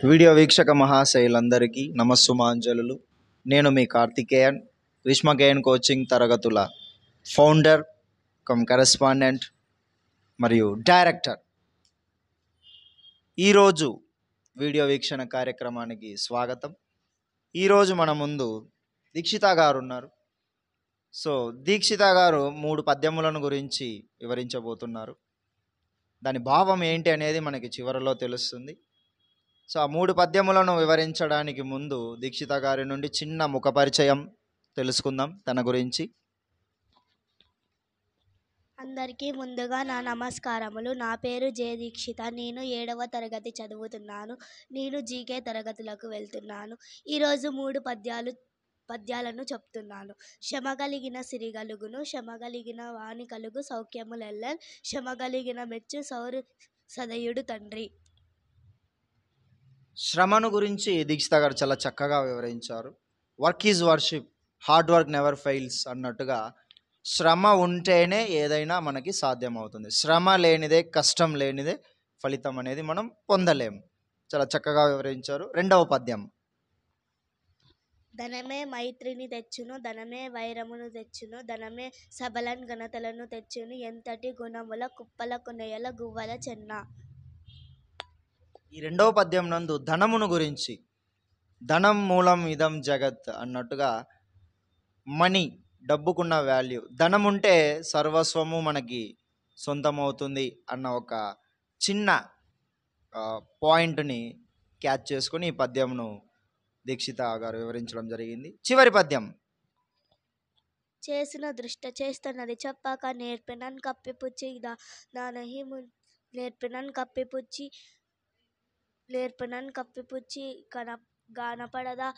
Video వీక్షక మహాశయులందరికీ నమస్సుమాంజలులు. నేను మీ Karthikeyan, గ్రీష్మకేయన్ coaching తరగతుల founder come correspondent మరియు డైరెక్టర్. ఈరోజు వీడియో వీక్షణ కార్యక్రమానికి స్వాగతం. ఈరోజు మన ముందు దీక్షిత గారు ఉన్నారు. దీక్షిత గారు 3 పద్యములను గురించి వివరించబోతున్నారు. దాని భావం ఏంటి అనేది మనకి చివరిలో తెలుస్తుంది. ఆ 3 పద్యములను వివరించడానికి ముందు దీక్షిత గారి నుండి చిన్న ముఖ పరిచయం తెలుసుకుందాం తన గురించి. అందరికీ ముందుగా నా నమస్కారములు. నా పేరు జే దీక్షిత. నేను 7వ తరగతి చదువుతున్నాను. నేను జీకే తరగతులకు వెళ్తున్నాను. ఈరోజు 3 పద్యాలను చెప్తున్నాను. శ్రమగలిగిన సిరిగలుగును, శ్రమగలిగిన వాణి కలుగు సౌఖ్యములెల్లన్, శ్రమగలిగిన మెచ్చు సౌరు సదయుడు తండ్రి. శ్రమను గురించి దీక్షిత గారు చాలా చక్కగా వివరించారు. Work is worship, hard work never fails అన్నట్టుగా శ్రమ ఉంటేనే ఏదైనా మనకి సాధ్యమవుతుంది. శ్రమ లేనిదే, కష్టం లేనిదే ఫలితం అనేది మనం పొందలేము. చాలా చక్కగా వివరించారు. 2వ పద్యం. ధనమే మైత్రిని తెచ్చును, ధనమే వైరమును తెచ్చును, ధనమే సబలన్ ఘనతలను తెచ్చును, ఎంతటి గుణముల కుప్పలకు నెయల గువ్వల చెన్న. ఈ 2వ పద్యం నందు ధనమును గురించి, ధనం మూలం ఇదం జగత్ అన్నట్టుగా మనీ, డబ్బుకున్న వాల్యూ, ధనం ఉంటే సర్వస్వము మనకి సొంతమవుతుంది అన్న ఒక చిన్న పాయింట్ని క్యాచ్ చేసుకొని ఈ పద్యంను దీక్షిత గారు వివరించడం జరిగింది. చివరి పద్యం. చేసిన దృష్ట చేస్తున్నది చెప్పక నేర్పినన్ కప్పిపుచ్చి నేర్పినన్ కప్పిపుచ్చి గానపడదా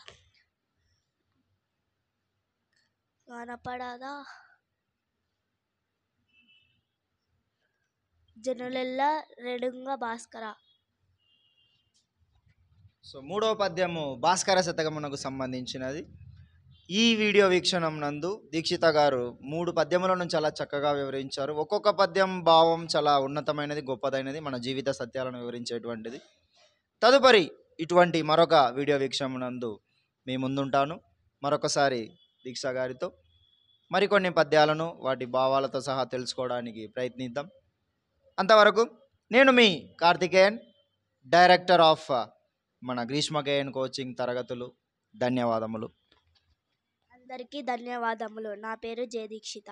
జనులెల్ల రెడుంగ భాస్కర. 3వ పద్యము భాస్కర శతకమునకు సంబంధించినది. ఈ వీడియో వీక్షణం నందు దీక్షిత గారు 3 పద్యములను చాలా చక్కగా వివరించారు. ఒక్కొక్క పద్యం భావం చాలా ఉన్నతమైనది, గొప్పదైనది, మన జీవిత సత్యాలను వివరించేటువంటిది. తదుపరి ఇటువంటి మరొక వీడియో వీక్షణం నందు మీ ముందుంటాను. మరొకసారి దీక్ష గారితో మరికొన్ని పద్యాలను వాటి భావాలతో సహా తెలుసుకోవడానికి ప్రయత్నిద్దాం. అంతవరకు నేను మీ కార్తికేయన్, డైరెక్టర్ ఆఫ్ మన గ్రీష్మకేయన్ కోచింగ్ తరగతులు. ధన్యవాదములు. అందరికీ ధన్యవాదములు. నా పేరు జే దీక్షిత.